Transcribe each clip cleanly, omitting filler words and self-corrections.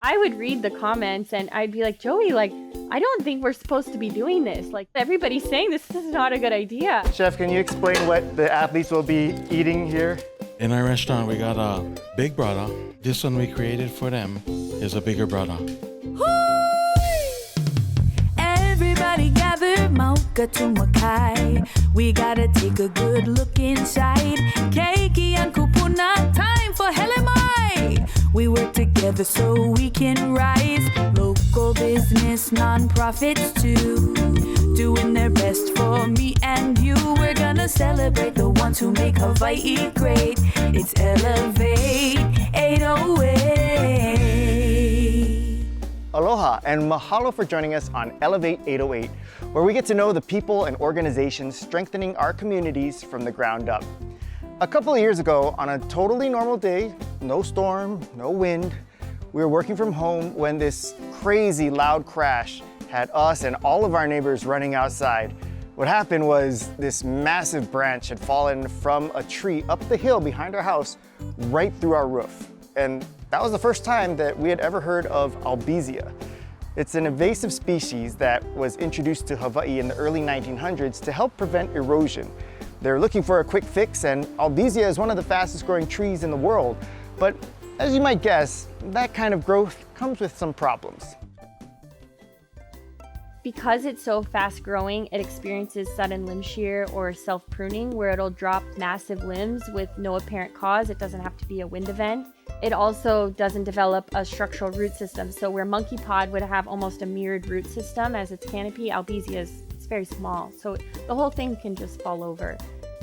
I would read the comments and I'd be like, Joey, like, I don't think we're supposed to be doing this. Like, everybody's saying this is not a good idea. Chef, can you explain what the athletes will be eating here? In our restaurant, we got a big brother. This one we created for them is a bigger brother. Everybody gather, Mauka to Makai. We gotta take a good look inside. Keiki and Kupuna, time for Helemai. We work together so we can rise. Local business, non-profits too, doing their best for me and you. We're gonna celebrate the ones who make Hawaiʻi great. It's Elevate 808. Aloha and mahalo for joining us on Elevate 808, where we get to know the people and organizations strengthening our communities from the ground up. A couple of years ago, on a totally normal day, no storm, no wind, we were working from home when this crazy loud crash had us and all of our neighbors running outside. What happened was this massive branch had fallen from a tree up the hill behind our house right through our roof. And that was the first time that we had ever heard of Albizia. It's an invasive species that was introduced to Hawaii in the early 1900s to help prevent erosion. They're looking for a quick fix, and Albizia is one of the fastest growing trees in the world. But as you might guess, that kind of growth comes with some problems. Because it's so fast growing, it experiences sudden limb shear or self-pruning, where it'll drop massive limbs with no apparent cause. It doesn't have to be a wind event. It also doesn't develop a structural root system. So where monkey pod would have almost a mirrored root system as its canopy, Albizia is very small. So the whole thing can just fall over.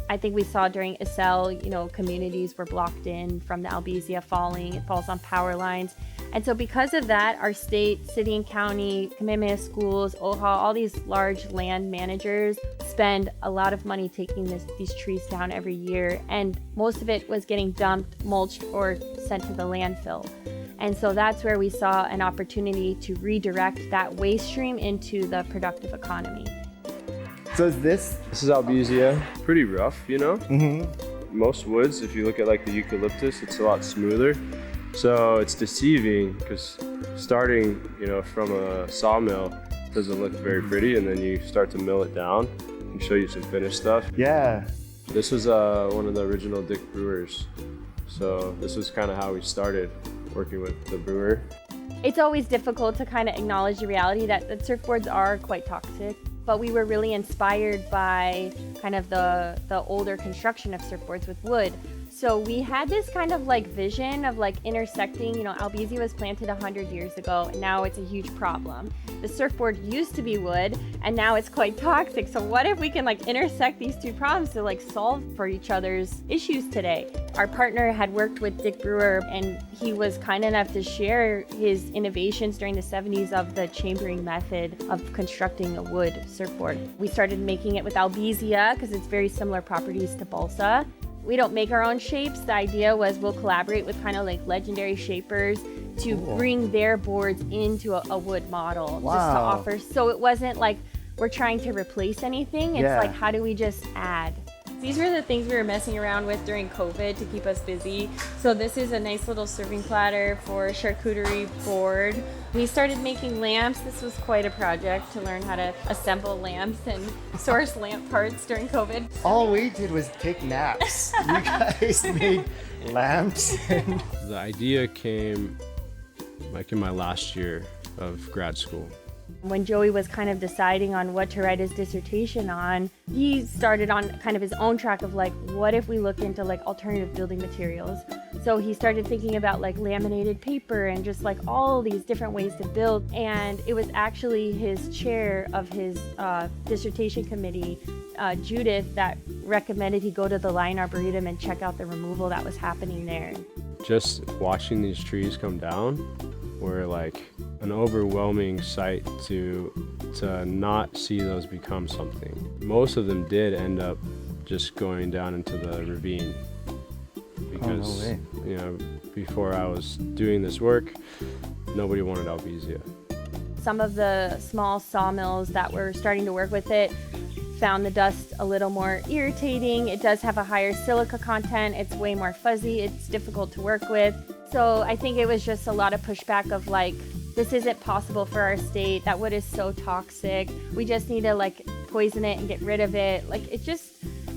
I think we saw during Isel, communities were blocked in from the Albizia falling. It falls on power lines. And so because of that, our state, city and county, Kamehameha schools, OHA, all these large land managers spend a lot of money taking these trees down every year. And most of it was getting dumped, mulched, or sent to the landfill. And so that's where we saw an opportunity to redirect that waste stream into the productive economy. So is this? This is Albizia. Pretty rough, Most woods, if you look at like the eucalyptus, it's a lot smoother. So it's deceiving because starting, from a sawmill doesn't look very pretty, and then you start to mill it down and show you some finished stuff. Yeah. This was one of the original Dick brewers. So this was kind of how we started working with the brewer. It's always difficult to kind of acknowledge the reality that surfboards are quite toxic. But we were really inspired by kind of the older construction of surfboards with wood. So we had this kind of vision of intersecting, Albizia was planted 100 years ago, and now it's a huge problem. The surfboard used to be wood, and now it's quite toxic. So what if we can intersect these two problems to solve for each other's issues today? Our partner had worked with Dick Brewer, and he was kind enough to share his innovations during the 70s of the chambering method of constructing a wood surfboard. We started making it with Albizia because it's very similar properties to balsa. We don't make our own shapes. The idea was we'll collaborate with kind of legendary shapers to bring their boards into a wood model just to offer. So it wasn't we're trying to replace anything. It's how do we just add? These were the things we were messing around with during COVID to keep us busy. So this is a nice little serving platter for a charcuterie board. We started making lamps. This was quite a project to learn how to assemble lamps and source lamp parts during COVID. All we did was take naps. You guys made lamps. The idea came in my last year of grad school. When Joey was kind of deciding on what to write his dissertation on, he started on kind of his own track of what if we look into alternative building materials? So he started thinking about laminated paper and just all these different ways to build. And it was actually his chair of his dissertation committee, Judith, that recommended he go to the Lion Arboretum and check out the removal that was happening there. Just watching these trees come down were an overwhelming sight to not see those become something. Most of them did end up just going down into the ravine because before I was doing this work, nobody wanted Albizia. Some of the small sawmills that were starting to work with it found the dust a little more irritating. It does have a higher silica content. It's way more fuzzy. It's difficult to work with. So I think it was just a lot of pushback of like, this isn't possible for our state. That wood is so toxic. We just need to like poison it and get rid of it. Like it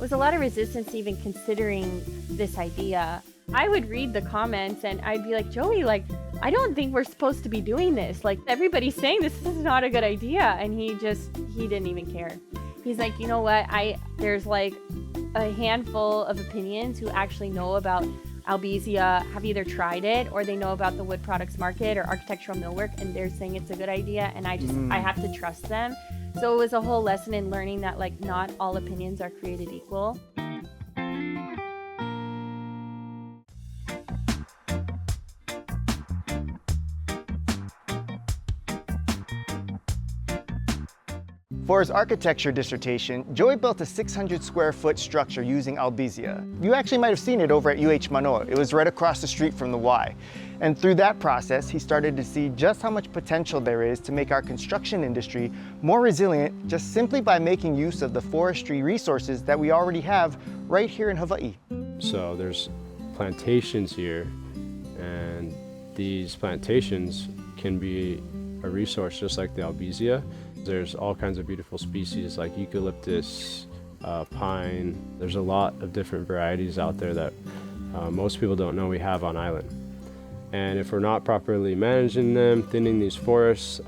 was a lot of resistance to even considering this idea. I would read the comments and I'd be like, Joey, like, I don't think we're supposed to be doing this. Like everybody's saying this is not a good idea. And he didn't even care. He's like, you know what? There's like a handful of opinions who actually know about Albizia, have either tried it or they know about the wood products market or architectural millwork, and they're saying it's a good idea, and I have to trust them. So it was a whole lesson in learning that like not all opinions are created equal. For his architecture dissertation, Joey built a 600 square foot structure using Albizia. You actually might have seen it over at UH Manoa. It was right across the street from the Y. And through that process, he started to see just how much potential there is to make our construction industry more resilient just simply by making use of the forestry resources that we already have right here in Hawaii. So there's plantations here, and these plantations can be a resource just like the Albizia. There's all kinds of beautiful species like eucalyptus, pine. There's a lot of different varieties out there that most people don't know we have on island. And if we're not properly managing them, thinning these forests,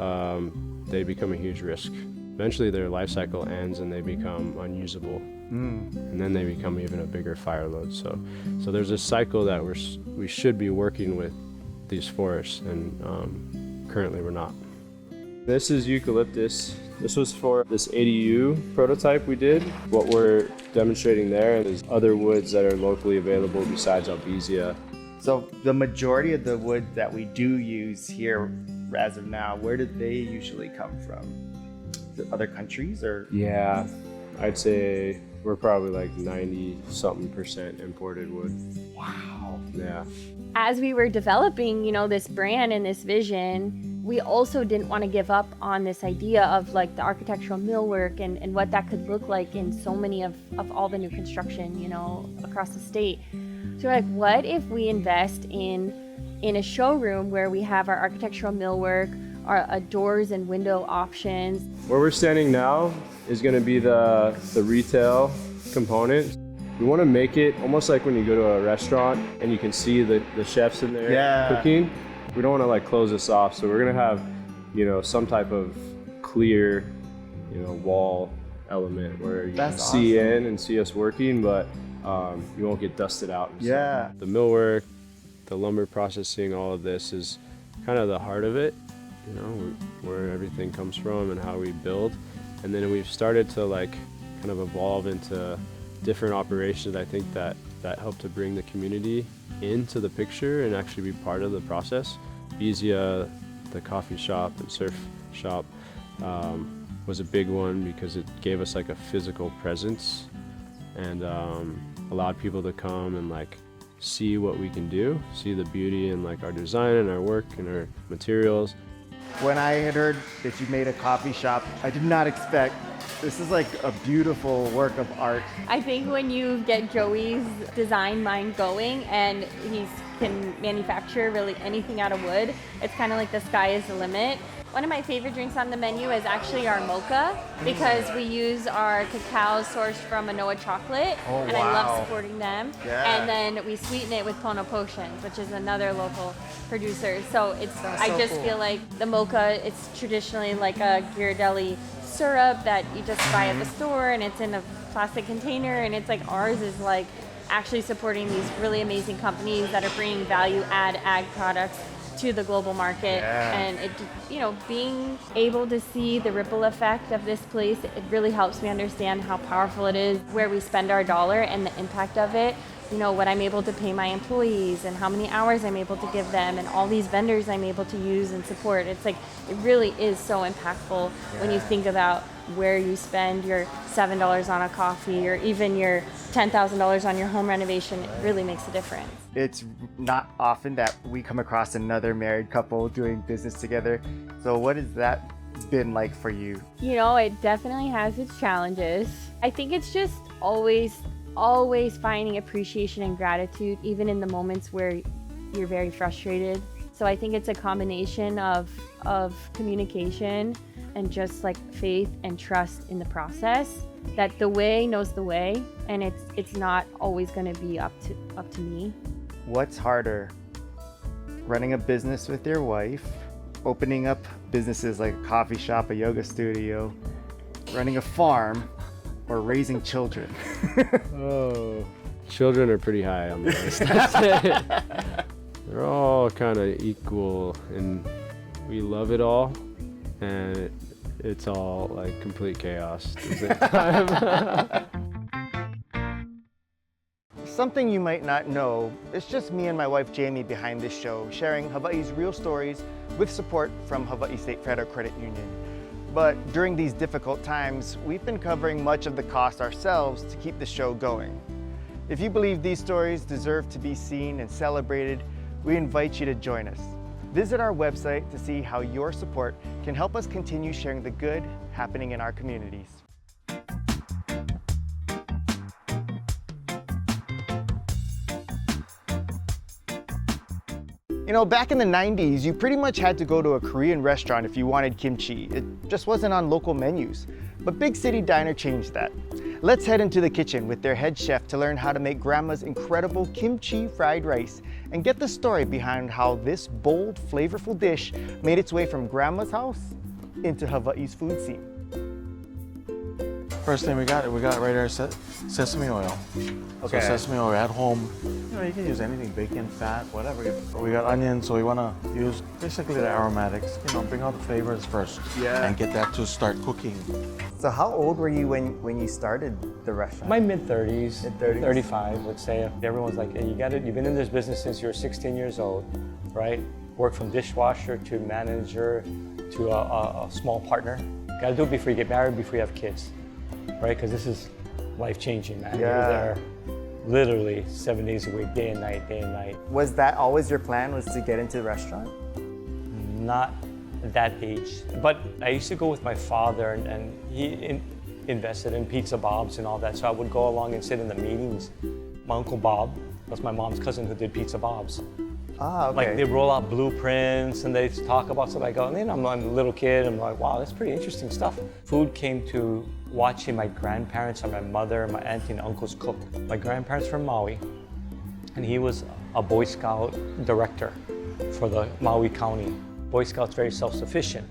they become a huge risk. Eventually their life cycle ends and they become unusable. And then they become even a bigger fire load. So there's a cycle that we should be working with these forests, and currently we're not. This is eucalyptus. This was for this ADU prototype we did. What we're demonstrating there is other woods that are locally available besides Albizia. So the majority of the wood that we do use here as of now, where did they usually come from? Is it other countries or? Yeah, I'd say we're probably like 90-something% imported wood. Wow. Yeah. As we were developing, this brand and this vision, we also didn't want to give up on this idea of like the architectural millwork and what that could look like in so many of all the new construction, across the state. So we're like, what if we invest in a showroom where we have our architectural millwork, our doors and window options. Where we're standing now is going to be the retail component. We want to make it almost like when you go to a restaurant and you can see the chefs in there cooking. We don't want to like close this off, so we're going to have, some type of clear, wall element where you can see in and see us working, but you won't get dusted out. Yeah. The millwork, the lumber processing, all of this is kind of the heart of it, where everything comes from and how we build. And then we've started to like kind of evolve into different operations, I think, that help to bring the community into the picture and actually be part of the process. Albizia, the coffee shop and surf shop, was a big one because it gave us like a physical presence and allowed people to come and like see what we can do, see the beauty in like our design and our work and our materials. When I had heard that you made a coffee shop, I did not expect. This is like a beautiful work of art. I think when you get Joey's design mind going and he can manufacture really anything out of wood, it's kind of like the sky is the limit. One of my favorite drinks on the menu is actually our mocha because we use our cacao sourced from Manoa chocolate, and I love supporting them. Yeah. And then we sweeten it with Pono Potions, which is another local producer. So I just feel like the mocha, it's traditionally like a Ghirardelli syrup that you just buy at the store, and it's in a plastic container, and it's like ours is like actually supporting these really amazing companies that are bringing value-add ag products to the global market. And it, being able to see the ripple effect of this place, it really helps me understand how powerful it is, where we spend our dollar and the impact of it. What I'm able to pay my employees and how many hours I'm able to give them and all these vendors I'm able to use and support. It's like, it really is so impactful when you think about where you spend your $7 on a coffee or even your $10,000 on your home renovation. It really makes a difference. It's not often that we come across another married couple doing business together. So what has that been like for you? It definitely has its challenges. I think it's just always finding appreciation and gratitude, even in the moments where you're very frustrated. So I think it's a combination of communication and just like faith and trust in the process, that the way knows the way, and it's not always going to be up to me. What's harder, running a business with your wife, opening up businesses like a coffee shop, a yoga studio, running a farm, or raising children? Oh, children are pretty high on the list. I'd say. They're all kind of equal, and we love it all, and it's all like complete chaos at the same time. Something you might not know, it's just me and my wife Jamie behind this show, sharing Hawaii's real stories with support from Hawaii State Federal Credit Union. But during these difficult times, we've been covering much of the cost ourselves to keep the show going. If you believe these stories deserve to be seen and celebrated, we invite you to join us. Visit our website to see how your support can help us continue sharing the good happening in our communities. You know, back in the 90s, you pretty much had to go to a Korean restaurant if you wanted kimchi. It just wasn't on local menus. But Big City Diner changed that. Let's head into the kitchen with their head chef to learn how to make Grandma's incredible kimchi fried rice and get the story behind how this bold, flavorful dish made its way from Grandma's house into Hawaii's food scene. First thing we got right there, sesame oil. Okay. So sesame oil at home, you know, you can use anything, bacon, fat, whatever. We got onions, so we want to use basically the aromatics, you know, bring out the flavors first. Yeah. And get that to start cooking. So how old were you when you started the restaurant? My mid-30s, Mid-30s? 35, let's say. Everyone's like, hey, you've been in this business since you were 16 years old, right? Work from dishwasher to manager to a small partner. Gotta do it before you get married, before you have kids, right? Because this is life-changing, man. Yeah. You're there literally 7 days a week, day and night, day and night. Was that always your plan, was to get into the restaurant? Not at that age, but I used to go with my father, and he invested in Pizza Bob's and all that, so I would go along and sit in the meetings. My Uncle Bob, that's my mom's cousin who did Pizza Bob's. Ah, okay. Like they roll out blueprints and they talk about stuff. I go, and then I'm a little kid, I'm like, wow, that's pretty interesting stuff. Food came to watching my grandparents and my mother, my auntie and uncles cook. My grandparents from Maui, and he was a Boy Scout director for the Maui County. Boy Scouts very self-sufficient.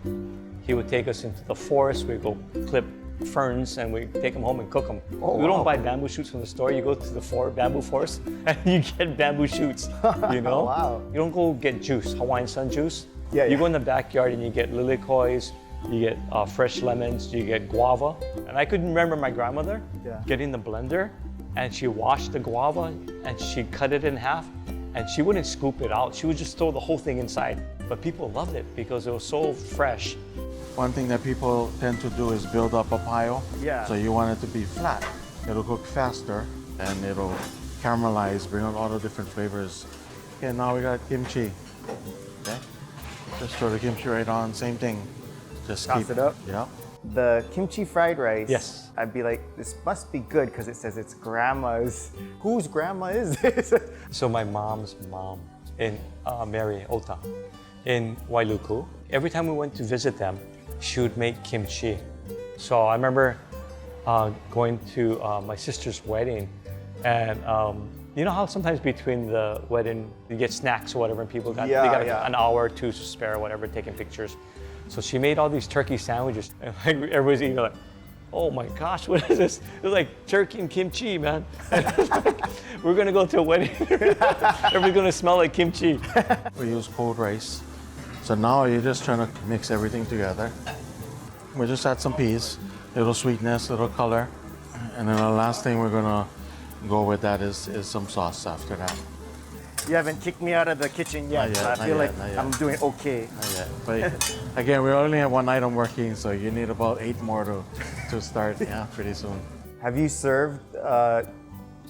He would take us into the forest, we'd go clip ferns and we take them home and cook them. Oh, we don't wow. buy bamboo shoots from the store. You go to the bamboo forest and you get bamboo shoots, you know? Wow. You don't go get juice, Hawaiian sun juice. Yeah, You yeah. go in the backyard and you get lilikoi, you get fresh lemons, you get guava. And I could remember my grandmother getting the blender, and she washed the guava and she cut it in half, and she wouldn't scoop it out. She would just throw the whole thing inside. But people loved it because it was so fresh. One thing that people tend to do is build up a pile. Yeah. So you want it to be flat. It'll cook faster and it'll caramelize, bring out all the different flavors. Okay, now we got kimchi. Okay. Just throw the kimchi right on, same thing. Just Toss keep it up? Yeah. The kimchi fried rice, Yes. I'd be like, this must be good because it says it's grandma's. Whose grandma is this? So my mom's mom in Mary Ota in Wailuku, every time we went to visit them, she would make kimchi. So I remember going to my sister's wedding, and you know how sometimes between the wedding you get snacks or whatever, and people got, they got an hour or two to spare or whatever, taking pictures. So she made all these turkey sandwiches, and like, everybody's eating like, oh my gosh, what is this? It was like turkey and kimchi, man. We're gonna go to a wedding. Everybody's gonna smell like kimchi. We use cold rice. So now you're just trying to mix everything together. We just add some peas, little sweetness, little color. And then the last thing we're gonna go with that is some sauce after that. You haven't kicked me out of the kitchen yet, Not yet, so I not feel yet, like not yet. I'm doing okay. Not yet. But again, we only have one item working, so you need about 8 more to start, yeah, pretty soon. Have you served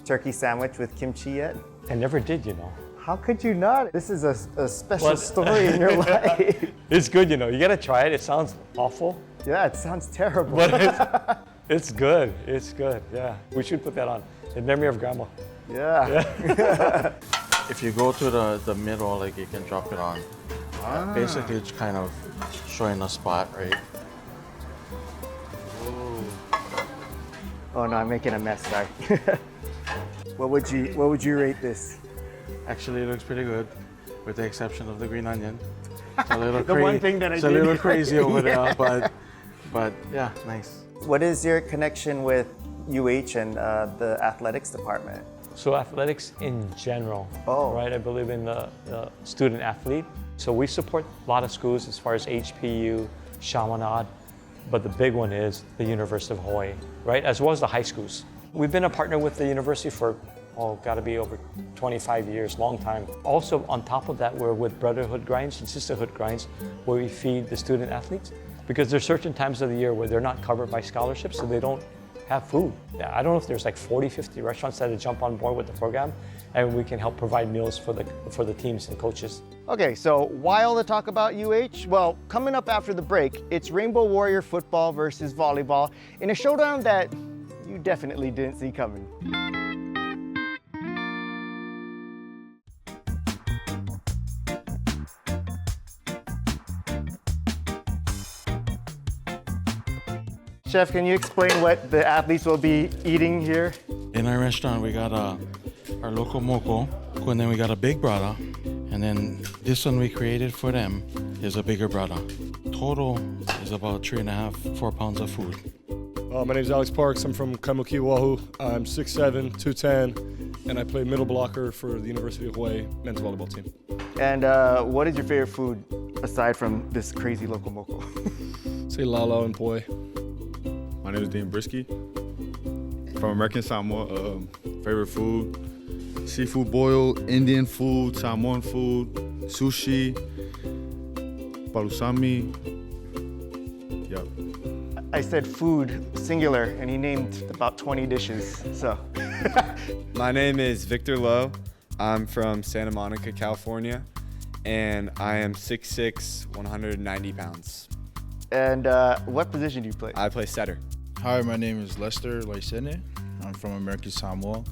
turkey sandwich with kimchi yet? I never did, you know. How could you not? This is a special Well, story in your life. It's good, you know. You gotta try it. It sounds awful, Yeah, it sounds terrible. but it's good. It's good. Yeah, we should put that on in memory of Grandma. Yeah. if you go to the middle, like you can drop it on. Basically, it's kind of showing a spot, right? Oh no, I'm making a mess, sorry. What would you rate this? Actually, it looks pretty good, with the exception of the green onion. It's a little The one thing that I It's a did. little crazy over there, but yeah, nice. What is your connection with UH and the athletics department? So athletics in general, Oh. right? I believe in the student athlete. So we support a lot of schools as far as HPU, Chaminade, but the big one is the University of Hawaii, right? As well as the high schools. We've been a partner with the university for, gotta be over 25 years, long time. Also, on top of that, we're with Brotherhood Grinds and Sisterhood Grinds, where we feed the student athletes, because there's certain times of the year where they're not covered by scholarships, so they don't have food. Yeah, I don't know if there's like 40, 50 restaurants that jump on board with the program, and we can help provide meals for the teams and coaches. Okay, so why all the talk about UH? Well, coming up after the break, it's Rainbow Warrior football versus volleyball in a showdown that you definitely didn't see coming. Chef, can you explain what the athletes will be eating here? In our restaurant, we got our local moko, and then we got a big brada, and then this one we created for them is a bigger brada. Total is about 3.5, 4 pounds of food. My name is Alex Parks. I'm from Kaimuki, Oahu. I'm 6'7", 210, and I play middle blocker for the University of Hawaii men's volleyball team. And what is your favorite food aside from this crazy local moko? Say lalo and poi. My name is Dean Brisky from American Samoa. Favorite food, seafood boil, Indian food, Samoan food, sushi, palusami. Yep. I said food, singular, and he named about 20 dishes, so. My name is Victor Lowe. I'm from Santa Monica, California, and I am 6'6", 190 pounds. And what position do you play? I play setter. Hi, my name is Lester Loisene. I'm from American Samoa.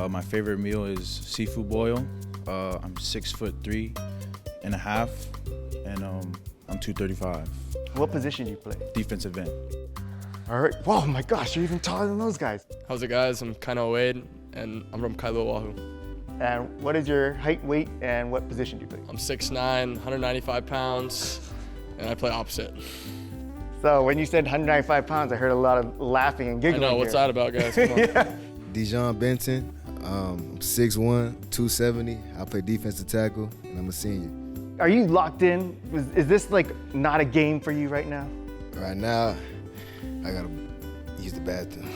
My favorite meal is seafood boil. I'm 6'3.5", and I'm 235. What position do you play? Defensive end. All right. Whoa, my gosh, you're even taller than those guys. How's it, guys? I'm Kaino Wade, and I'm from Kailua, Oahu. And what is your height, weight, and what position do you play? I'm 6'9", 195 pounds, and I play opposite. So when you said 195 pounds, I heard a lot of laughing and I giggling know, what's here. that about, guys? Come on. Yeah. Dijon Benton, I'm 6'1", 270. I play defensive tackle, and I'm a senior. Are you locked in? Is this like not a game for you right now? Right now, I gotta use the bathroom.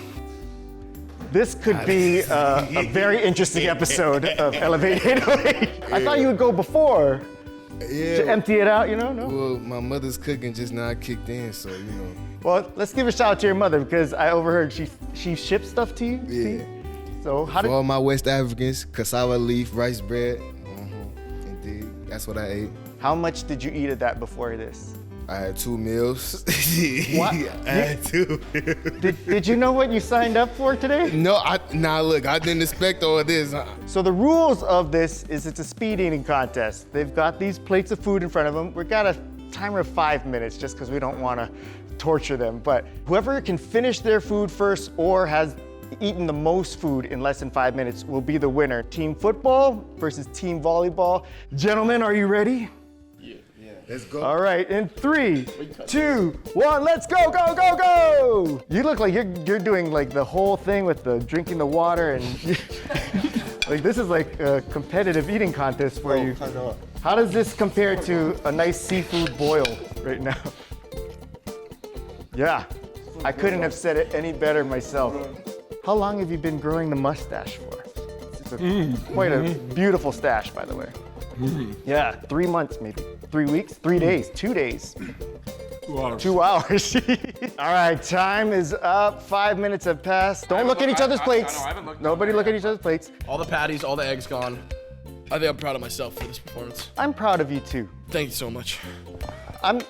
This could be a very interesting episode of Elevate 808. I thought you would go before to empty it out, you know? No? Well, my mother's cooking just now kicked in, so, you know. Well, let's give a shout out to your mother because I overheard she shipped stuff to you. Yeah. So how For did all my West Africans, cassava leaf, rice bread. Indeed, that's what I ate. How much did you eat of that before this? I had 2 meals. What? I had 2 Did you know what you signed up for today? No, look, I didn't expect all of this. So the rules of this is it's a speed eating contest. They've got these plates of food in front of them. We've got a timer of 5 minutes just because we don't want to torture them. But whoever can finish their food first or has eaten the most food in less than 5 minutes will be the winner. Team football versus team volleyball. Gentlemen, are you ready? Let's go. All right, in 3, 2, 1, let's go, go, go, go! You look like you're doing like the whole thing with the drinking the water and like this is like a competitive eating contest for you. How does this compare to a nice seafood boil right now? Yeah, I couldn't have said it any better myself. How long have you been growing the mustache for? It's quite a beautiful stash, by the way. Yeah, 3 months maybe. 3 weeks, 3 days, 2 days. 2 hours. 2 hours. All right, time is up. 5 minutes have passed. Don't look at each other's plates. I haven't looked. Nobody look at each other's plates. All the patties, all the eggs gone. I think I'm proud of myself for this performance. I'm proud of you too. Thank you so much.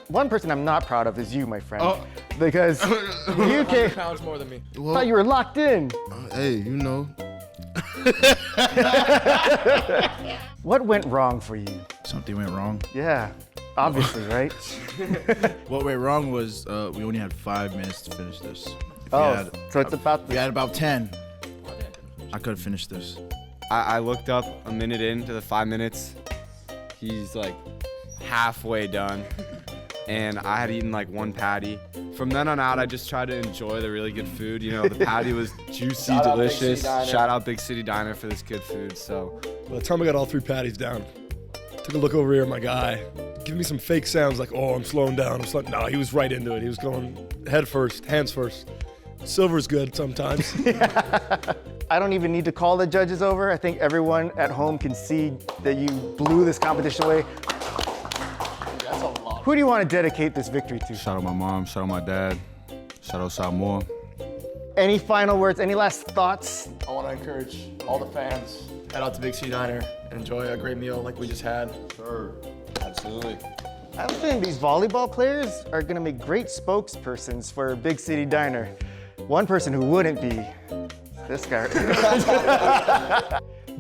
One person I'm not proud of is you, my friend. Because you 100 came, pounds more than me. thought you were locked in. Hey, you know, What went wrong for you? Something went wrong. Yeah, obviously, right? What went wrong was we only had 5 minutes to finish this. If So it's about we had about 10. I could have finished this. I looked up a minute into the 5 minutes. He's like halfway done. And I had eaten like 1 patty. From then on out, I just tried to enjoy the really good food. You know, the patty was juicy, delicious. Shout out Big City Diner for this good food. So By the time I got all 3 patties down, took a look over here at my guy, giving me some fake sounds like, oh, I'm slowing down. No, he was right into it. He was going head first, hands first. Silver's good sometimes. I don't even need to call the judges over. I think everyone at home can see that you blew this competition away. Who do you want to dedicate this victory to? Shout out my mom, shout out my dad, shout out Samoa. Any final words, any last thoughts? I want to encourage all the fans, head out to Big City Diner and enjoy a great meal like we just had. sure, absolutely. I think these volleyball players are going to make great spokespersons for Big City Diner. One person who wouldn't be, this guy.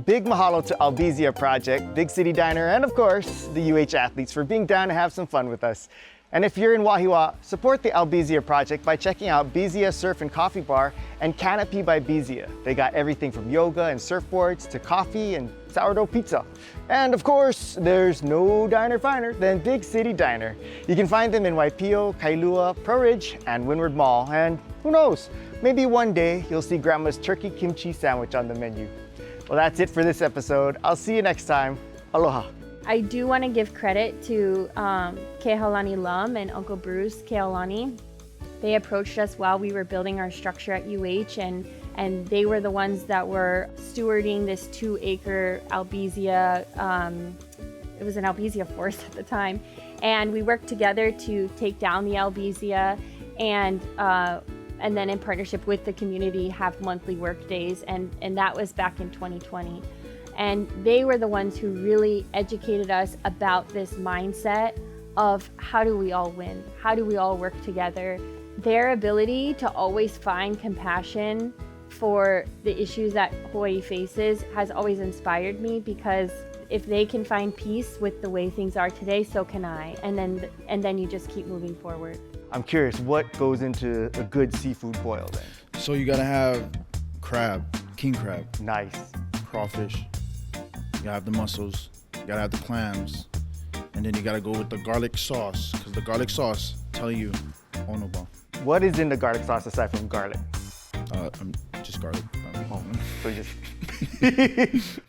Big mahalo to Albizia Project, Big City Diner, and of course, the UH athletes for being down to have some fun with us. And if you're in Wahiawa, support the Albizia Project by checking out Bizia Surf and Coffee Bar and Canopy by Bizia. They got everything from yoga and surfboards to coffee and sourdough pizza. And of course, there's no diner finer than Big City Diner. You can find them in Waipio, Kailua, Pro Ridge, and Windward Mall. And who knows, maybe one day you'll see Grandma's turkey kimchee sandwich on the menu. Well, that's it for this episode. I'll see you next time. Aloha. I do want to give credit to Kehaulani Lum and Uncle Bruce Kehaulani. They approached us while we were building our structure at UH, and they were the ones that were stewarding this 2-acre Albizia. It was an Albizia forest at the time, and we worked together to take down the Albizia and then in partnership with the community have monthly work days, and that was back in 2020. And they were the ones who really educated us about this mindset of how do we all win? How do we all work together? Their ability to always find compassion for the issues that Hawaii faces has always inspired me, because if they can find peace with the way things are today, so can I. And then you just keep moving forward. I'm curious, what goes into a good seafood boil then? So you gotta have crab, king crab, Nice. crawfish. You gotta have the mussels. You gotta have the clams, and then you gotta go with the garlic sauce, because the garlic sauce tell you onoba. What is in the garlic sauce aside from garlic? Just garlic. So just